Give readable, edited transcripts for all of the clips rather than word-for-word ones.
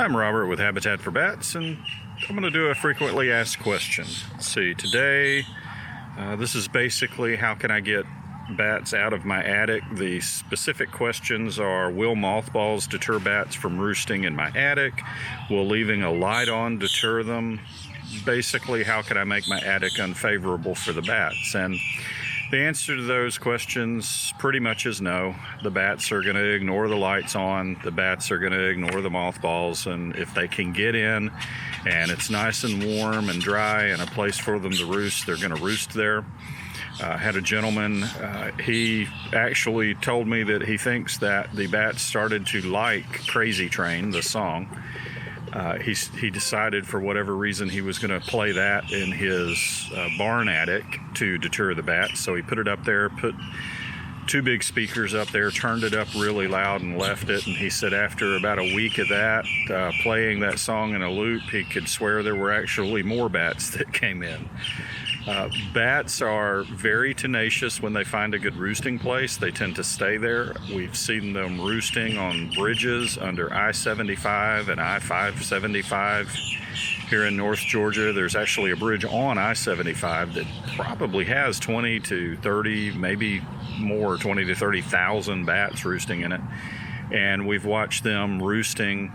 I'm Robert with Habitat for Bats, and I'm going to do a frequently asked question. Let's see, today, this is basically how can I get bats out of my attic. The specific questions are, will mothballs deter bats from roosting in my attic? Will leaving a light on deter them? Basically, how can I make my attic unfavorable for the bats? And the answer to those questions pretty much is no. The bats are going to ignore the lights on. The bats are going to ignore the mothballs. And if they can get in and it's nice and warm and dry and a place for them to roost, they're going to roost there. I had a gentleman, he actually told me that he thinks that the bats started to like Crazy Train, the song. He decided for whatever reason he was going to play that in his barn attic to deter the bats. So he put it up there, put two big speakers up there, turned it up really loud and left it. And he said after about a week of that, playing that song in a loop, he could swear there were actually more bats that came in. Bats are very tenacious when they find a good roosting place. They tend to stay there. We've seen them roosting on bridges under I-75 and I-575 here in North Georgia. There's actually a bridge on I-75 that probably has 20 to 30, maybe more, 20 to 30,000 bats roosting in it. And we've watched them roosting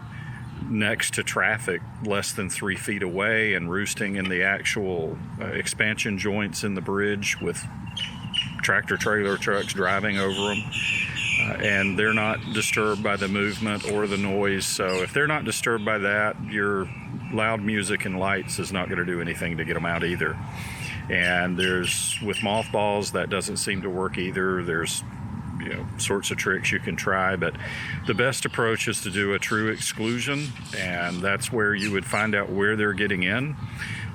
next to traffic less than 3 feet away and roosting in the actual expansion joints in the bridge with tractor trailer trucks driving over them. And they're not disturbed by the movement or the noise. So if they're not disturbed by that, your loud music and lights is not going to do anything to get them out either. And with mothballs, that doesn't seem to work either. There's sorts of tricks you can try, but the best approach is to do a true exclusion, and that's where you would find out where they're getting in,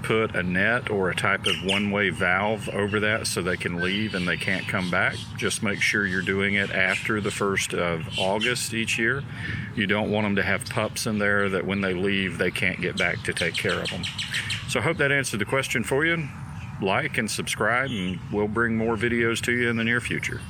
put a net or a type of one-way valve over that so they can leave and they can't come back. Just make sure you're doing it after the 1st of August each year. You don't want them to have pups in there that when they leave they can't get back to take care of them. So I hope that answered the question for you. Like and subscribe, and we'll bring more videos to you in the near future.